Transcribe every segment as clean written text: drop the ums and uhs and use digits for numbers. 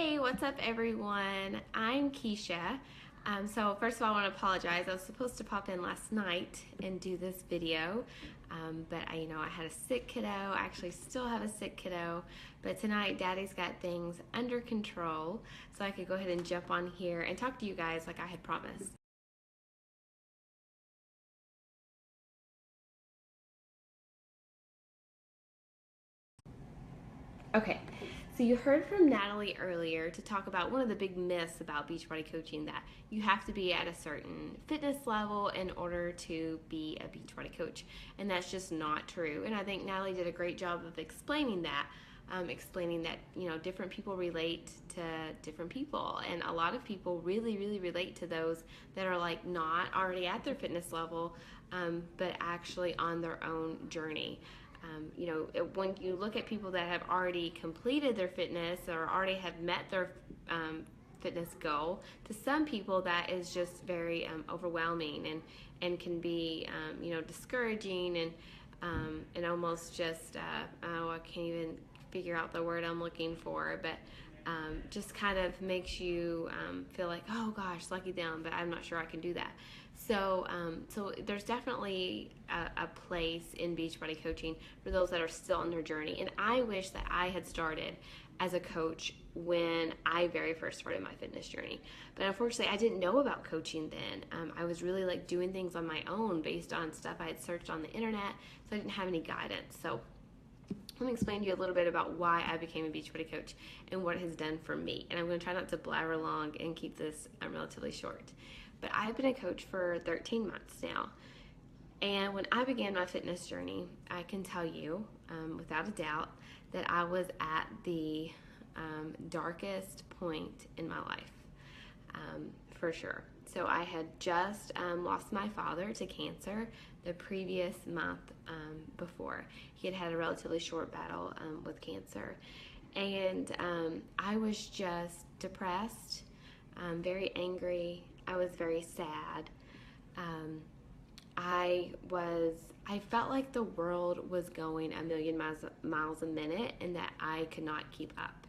Hey, what's up, everyone? I'm Keisha. So first of all, I want to apologize. I was supposed to pop in last night and do this video, but I had a sick kiddo. I actually still have a sick kiddo, but tonight Daddy's got things under control, so I could go ahead and jump on here and talk to you guys like I had promised. Okay, so you heard from Natalie earlier to talk about one of the big myths about Beachbody coaching, that you have to be at a certain fitness level in order to be a Beachbody coach. And that's just not true. And I think Natalie did a great job of explaining that. Explaining that different people relate to different people, and a lot of people really relate to those that are like not already at their fitness level, but actually on their own journey. When you look at people that have already completed their fitness or already have met their fitness goal, to some people that is just very overwhelming and can be discouraging and almost just I can't even figure out the word I'm looking for, but just kind of makes you feel like, oh gosh, lucky them, but I'm not sure I can do that. So there's definitely a place in Beachbody coaching for those that are still on their journey. And I wish that I had started as a coach when I very first started my fitness journey. But unfortunately, I didn't know about coaching then. I was really like doing things on my own based on stuff I had searched on the internet, so I didn't have any guidance. So let me explain to you a little bit about why I became a Beachbody coach and what it has done for me. And I'm going to try not to blabber along and keep this relatively short. But I've been a coach for 13 months now. And when I began my fitness journey, I can tell you without a doubt that I was at the darkest point in my life, for sure. So I had just lost my father to cancer the previous month before. He had a relatively short battle with cancer. And I was just depressed, very angry. I was very sad. I felt like the world was going a million miles a minute and that I could not keep up.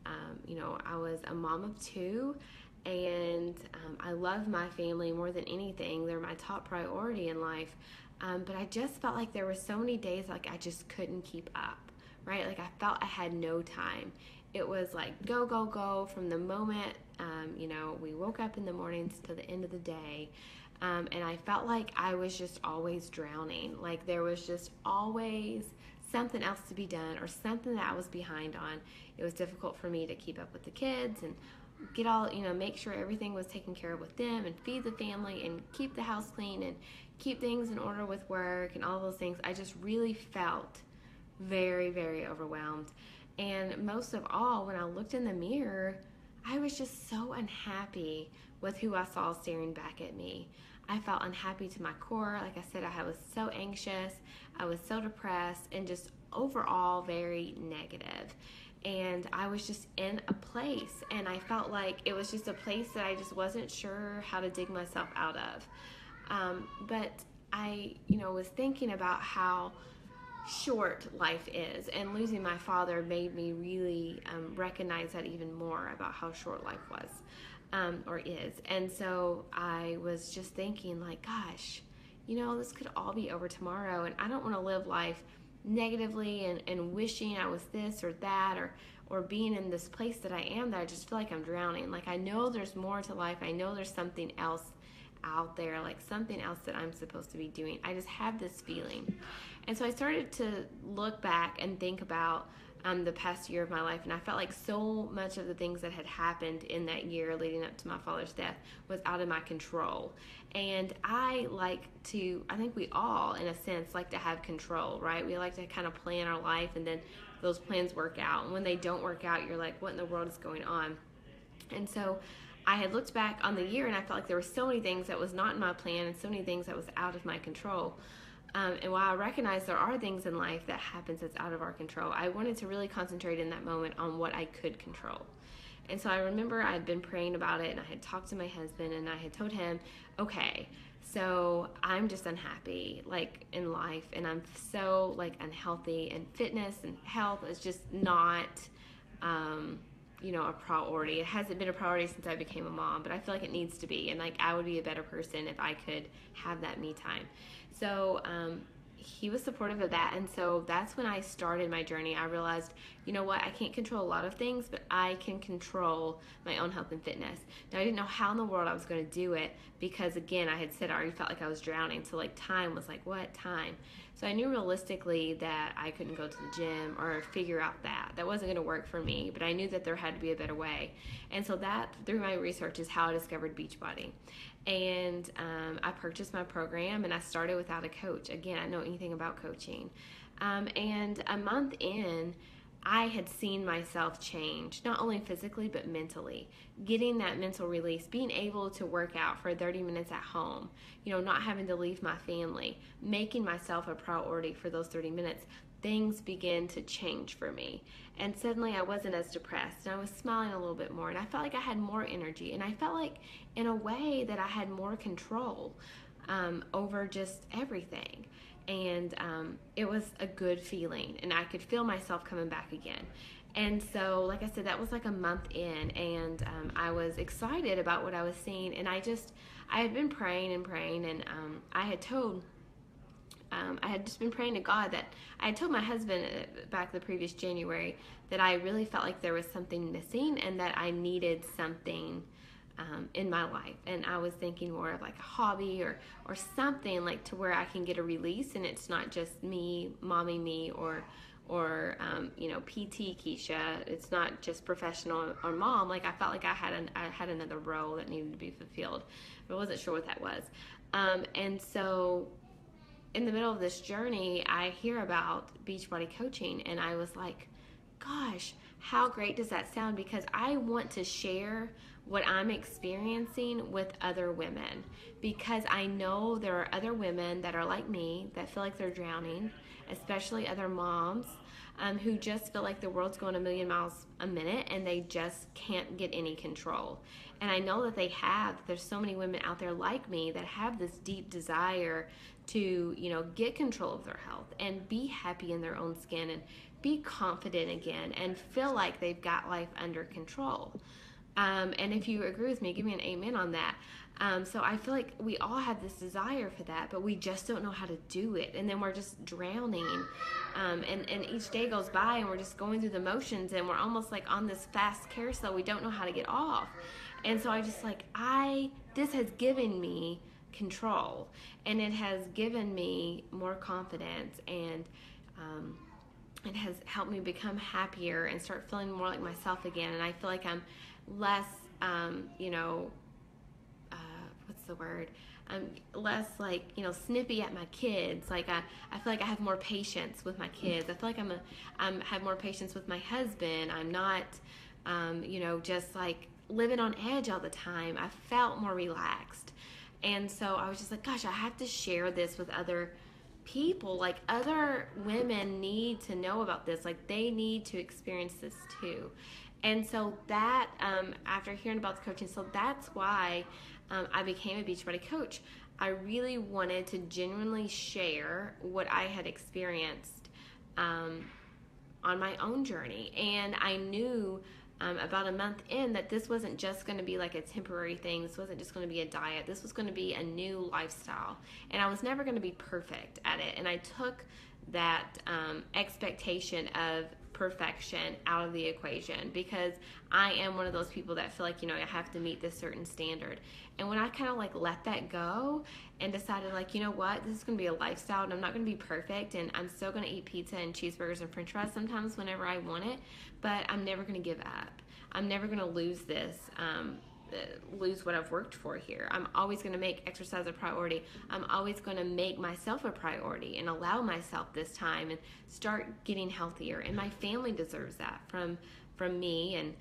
I was a mom of two, and I love my family more than anything. They're my top priority in life. But I just felt like there were so many days like I just couldn't keep up, right? Like I felt I had no time. It was like go from the moment we woke up in the mornings to the end of the day. And I felt like I was just always drowning. Like there was just always something else to be done or something that I was behind on. It was difficult for me to keep up with the kids and get all, make sure everything was taken care of with them and feed the family and keep the house clean and keep things in order with work and all those things. I just really felt very overwhelmed. And most of all, when I looked in the mirror, I was just so unhappy with who I saw staring back at me. I felt unhappy to my core. Like I said, I was so anxious, I was so depressed, and just overall very negative. And I was just in a place, and I felt like it was just a place that I just wasn't sure how to dig myself out of. But I, was thinking about how short life is, and losing my father made me really recognize that even more about how short life was or is. And so I was just thinking like, gosh, this could all be over tomorrow, and I don't want to live life negatively and wishing I was this or that, or being in this place that I am that I just feel like I'm drowning. Like I know there's more to life. I know there's something else out there, like something else that I'm supposed to be doing. I just have this feeling. And so I started to look back and think about the past year of my life, and I felt like so much of the things that had happened in that year leading up to my father's death was out of my control. And I think we all, in a sense, like to have control, right? We like to kind of plan our life, and then those plans work out. And when they don't work out, you're like, what in the world is going on? And so I had looked back on the year, and I felt like there were so many things that was not in my plan and so many things that was out of my control. And while I recognize there are things in life that happens that's out of our control, I wanted to really concentrate in that moment on what I could control. And so I remember I had been praying about it, and I had talked to my husband, and I had told him, okay, so I'm just unhappy like in life, and I'm so like unhealthy, and fitness and health is just not a priority. It hasn't been a priority since I became a mom, but I feel like it needs to be. And like I would be a better person if I could have that me time. So he was supportive of that. And so that's when I started my journey. I realized, you know what, I can't control a lot of things, but I can control my own health and fitness. Now, I didn't know how in the world I was going to do it because, again, I had said I already felt like I was drowning. So, like, time was like, what time? So I knew realistically that I couldn't go to the gym or figure out that wasn't going to work for me, but I knew that there had to be a better way. And so that, through my research, is how I discovered Beachbody. And I purchased my program, and I started without a coach. Again, I didn't know anything about coaching. And a month in, I had seen myself change, not only physically, but mentally. Getting that mental release, being able to work out for 30 minutes at home, not having to leave my family, making myself a priority for those 30 minutes, things began to change for me. And suddenly I wasn't as depressed, and I was smiling a little bit more, and I felt like I had more energy, and I felt like, in a way, that I had more control over just everything. And it was a good feeling, and I could feel myself coming back again. And so, like I said, that was like a month in, and I was excited about what I was seeing. And I had been praying and praying, and I had just been praying to God that I had told my husband back the previous January that I really felt like there was something missing and that I needed something in my life. And I was thinking more of like a hobby or something like to where I can get a release, and it's not just me, mommy me, or PT Keisha. It's not just professional or mom. Like I felt like I had another role that needed to be fulfilled, but I wasn't sure what that was. And so in the middle of this journey, I hear about Beachbody coaching, and I was like, gosh, how great does that sound? Because I want to share what I'm experiencing with other women, because I know there are other women that are like me that feel like they're drowning, especially other moms who just feel like the world's going a million miles a minute and they just can't get any control. And I know that there's so many women out there like me that have this deep desire to, get control of their health and be happy in their own skin and be confident again and feel like they've got life under control. And if you agree with me, give me an amen on that. So I feel like we all have this desire for that, but we just don't know how to do it. And then we're just drowning. And each day goes by and we're just going through the motions, and we're almost like on this fast carousel. We don't know how to get off. And so I just this has given me control, and it has given me more confidence, and it has helped me become happier and start feeling more like myself again. And I feel like I'm less, what's the word? I'm less snippy at my kids. Like I feel like I have more patience with my kids. I feel like I have more patience with my husband. I'm not, just like living on edge all the time. I felt more relaxed. And so I was just like, gosh, I have to share this with other people. Like other women need to know about this. Like they need to experience this too. And so that, after hearing about the coaching, so that's why I became a Beachbody coach. I really wanted to genuinely share what I had experienced on my own journey. And I knew about a month in that this wasn't just going to be like a temporary thing. This wasn't just going to be a diet. This was going to be a new lifestyle. And I was never going to be perfect at it. And I took that expectation of perfection out of the equation, because I am one of those people that feel like, I have to meet this certain standard. And when I kind of let that go and decided this is going to be a lifestyle, and I'm not going to be perfect, and I'm still going to eat pizza and cheeseburgers and french fries sometimes whenever I want it, but I'm never going to give up. I'm never going to lose this, lose what I've worked for here. I'm always going to make exercise a priority. I'm always going to make myself a priority and allow myself this time and start getting healthier. And my family deserves that from me.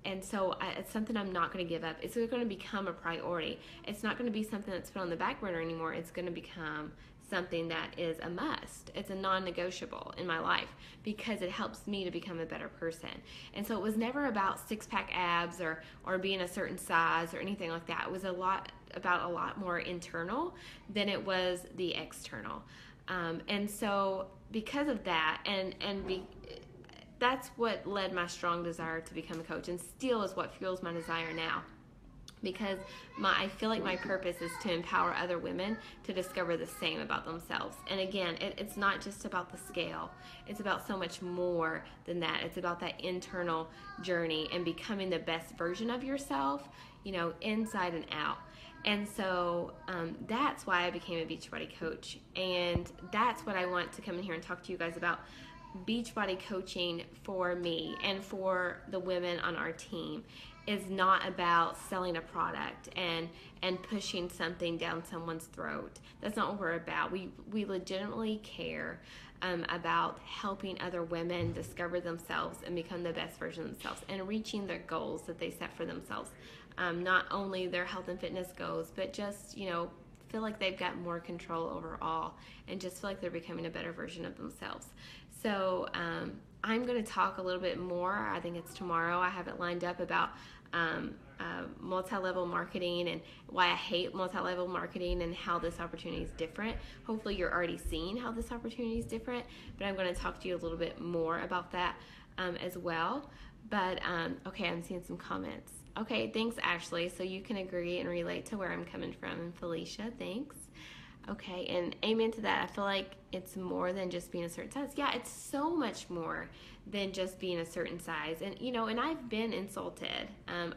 And so it's something I'm not going to give up. It's going to become a priority. It's not going to be something that's put on the back burner anymore. It's going to become something that is a must. It's a non-negotiable in my life because it helps me to become a better person. And so it was never about six-pack abs or being a certain size or anything like that. It was a lot more internal than it was the external. And so because of that, that's what led my strong desire to become a coach, and still is what fuels my desire now. Because I feel like my purpose is to empower other women to discover the same about themselves. And again, it's not just about the scale. It's about so much more than that. It's about that internal journey and becoming the best version of yourself, inside and out. And so that's why I became a Beachbody coach. And that's what I want to come in here and talk to you guys about. Beachbody coaching for me and for the women on our team is not about selling a product and pushing something down someone's throat. That's not what we're about. We legitimately care about helping other women discover themselves and become the best version of themselves and reaching their goals that they set for themselves. Not only their health and fitness goals, but just, feel like they've got more control overall and just feel like they're becoming a better version of themselves. So I'm going to talk a little bit more. I think it's tomorrow. I have it lined up about multi-level marketing and why I hate multi-level marketing and how this opportunity is different. Hopefully you're already seeing how this opportunity is different, but I'm going to talk to you a little bit more about that as well. But okay, I'm seeing some comments. Okay, thanks, Ashley. So you can agree and relate to where I'm coming from. And Felicia, thanks. Okay, and amen to that. I feel like it's more than just being a certain size. Yeah, it's so much more than just being a certain size. And, and I've been insulted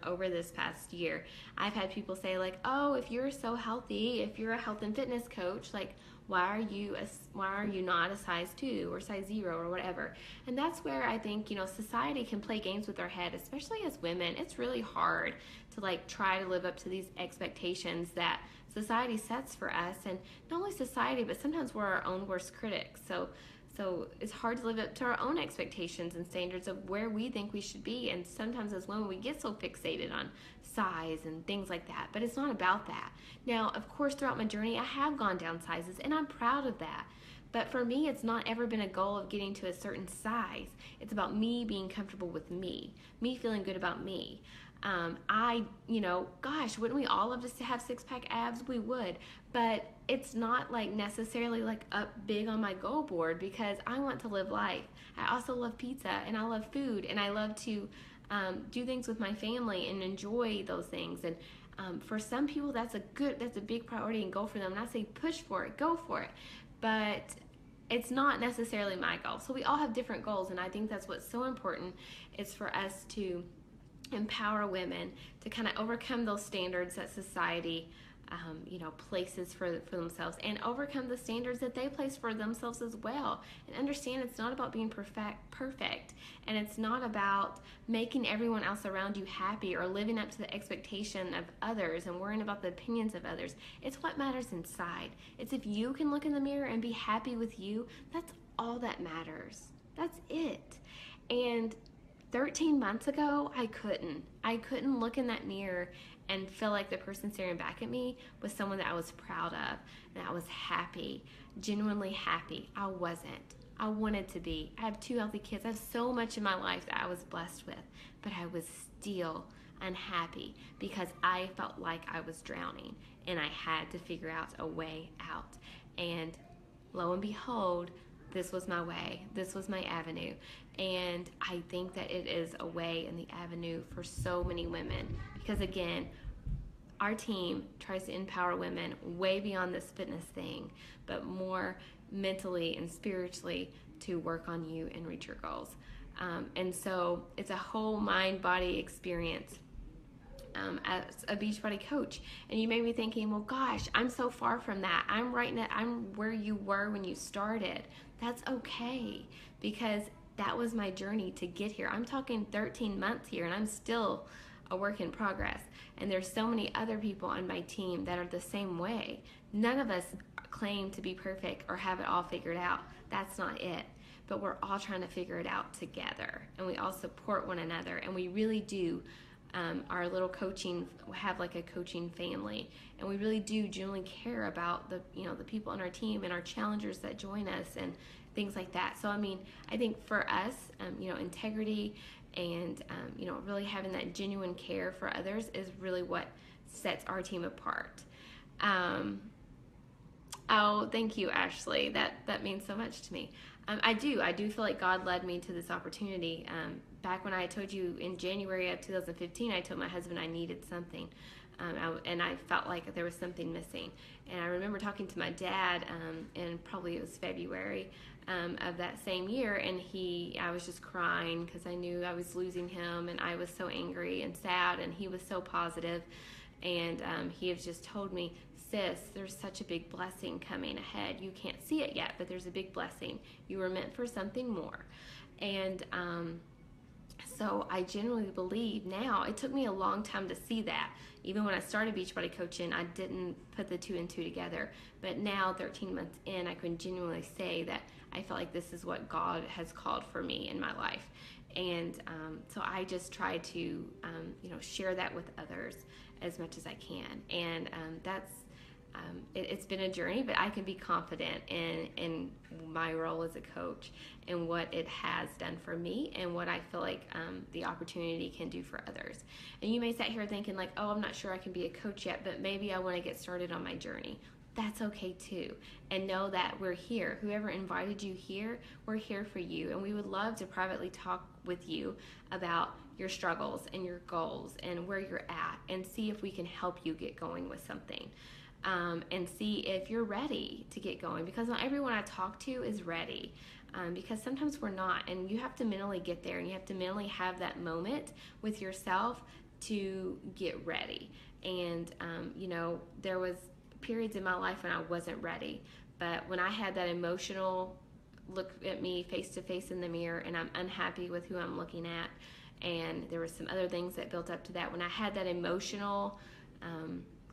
over this past year. I've had people say, like, oh, if you're so healthy, if you're a health and fitness coach, like, why are you not a size 2 or size 0 or whatever? And that's where I think, society can play games with our head, especially as women. It's really hard to, like, try to live up to these expectations that society sets for us. And not only society, but sometimes we're our own worst critics. So it's hard to live up to our own expectations and standards of where we think we should be. And sometimes as women, we get so fixated on size and things like that. But it's not about that. Now, of course, throughout my journey, I have gone down sizes, and I'm proud of that. But for me, it's not ever been a goal of getting to a certain size. It's about me being comfortable with me feeling good about me. Gosh, wouldn't we all love just to have six-pack abs? We would. But it's not like necessarily like up big on my goal board because I want to live life. I also love pizza and I love food and I love to do things with my family and enjoy those things. And for some people, that's a big priority and goal for them. And I say push for it, go for it. But it's not necessarily my goal. So we all have different goals, and I think that's what's so important is for us to empower women to kind of overcome those standards that society places for themselves, and overcome the standards that they place for themselves as well, and understand it's not about being perfect, and it's not about making everyone else around you happy or living up to the expectation of others and worrying about the opinions of others. It's what matters inside. It's if you can look in the mirror and be happy with you, that's all that matters. That's it. And 13 months ago, I couldn't look in that mirror and feel like the person staring back at me was someone that I was proud of, and I was happy, genuinely happy. I wasn't. I wanted to be. I have 2 healthy kids. I have so much in my life that I was blessed with, but I was still unhappy because I felt like I was drowning, and I had to figure out a way out. And lo and behold, this was my way. This was my avenue. And I think that it is a way and the avenue for so many women. Because again, our team tries to empower women way beyond this fitness thing, but more mentally and spiritually to work on you and reach your goals. And so it's a whole mind-body experience as a Beachbody coach. And you may be thinking, well, gosh, I'm so far from that. I'm where you were when you started. That's okay, because that was my journey to get here. I'm talking 13 months here, and I'm still a work in progress. And there's so many other people on my team that are the same way. None of us claim to be perfect or have it all figured out. That's not it. But we're all trying to figure it out together, and we all support one another, and we really do. Our little coaching, we have like a coaching family, and we really do genuinely care about the people on our team and our challengers that join us and things like that. So I think for us, integrity and really having that genuine care for others is really what sets our team apart. Oh, thank you, Ashley. That means so much to me. I do. I do feel like God led me to this opportunity. Back when I told you in January of 2015, I told my husband I needed something. And I felt like there was something missing. And I remember talking to my dad, and probably it was February of that same year, and I was just crying because I knew I was losing him, and I was so angry and sad, and he was so positive. And he has just told me, sis, there's such a big blessing coming ahead. You can't see it yet, but there's a big blessing. You were meant for something more. And so I genuinely believe now, it took me a long time to see that. Even when I started Beachbody Coaching, I didn't put the two and two together. But now, 13 months in, I can genuinely say that I felt like this is what God has called for me in my life. And so I just try to, share that with others as much as I can. And it's been a journey, but I can be confident in my role as a coach and what it has done for me and what I feel like the opportunity can do for others. And you may sit here thinking like, oh, I'm not sure I can be a coach yet, but maybe I want to get started on my journey. That's okay too. And know that we're here. Whoever invited you here, we're here for you. And we would love to privately talk with you about your struggles and your goals and where you're at, and see if we can help you get going with something. And see if you're ready to get going, because not everyone I talk to is ready, because sometimes we're not, and you have to mentally get there, and you have to mentally have that moment with yourself to get ready. And there was periods in my life when I wasn't ready, but when I had that emotional look at me face to face in the mirror, and I'm unhappy with who I'm looking at, and there were some other things that built up to that, when I had that emotional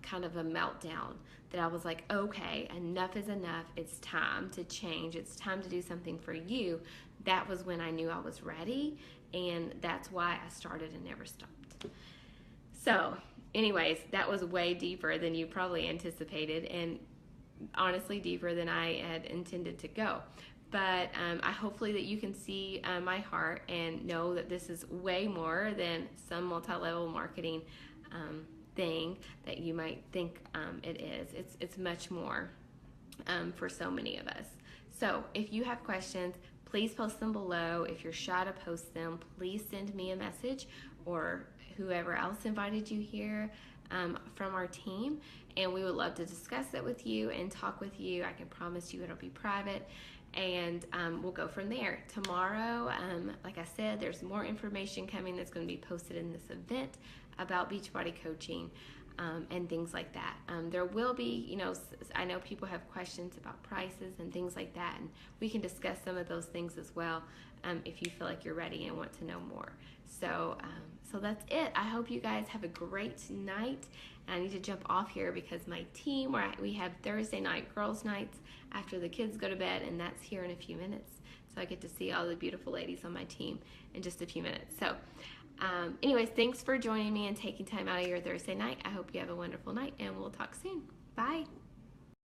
kind of a meltdown, that I was like, okay, enough is enough. It's time to change. It's time to do something for you. That was when I knew I was ready, and that's why I started and never stopped. So anyways, that was way deeper than you probably anticipated, and honestly deeper than I had intended to go. But I hopefully that you can see my heart and know that this is way more than some multi-level marketing thing that you might think it is. It's much more for so many of us. So if you have questions, please post them below. If you're shy to post them, please send me a message, or whoever else invited you here from our team, and we would love to discuss it with you and talk with you. I can promise you it'll be private, and we'll go from there. Tomorrow, like I said, there's more information coming that's going to be posted in this event about Beachbody coaching and things like that. There will be, I know people have questions about prices and things like that, and we can discuss some of those things as well if you feel like you're ready and want to know more. So that's it. I hope you guys have a great night. I need to jump off here because my team, we have Thursday night girls' nights after the kids go to bed, and that's here in a few minutes. So I get to see all the beautiful ladies on my team in just a few minutes. So anyways, thanks for joining me and taking time out of your Thursday night. I hope you have a wonderful night, and we'll talk soon. Bye.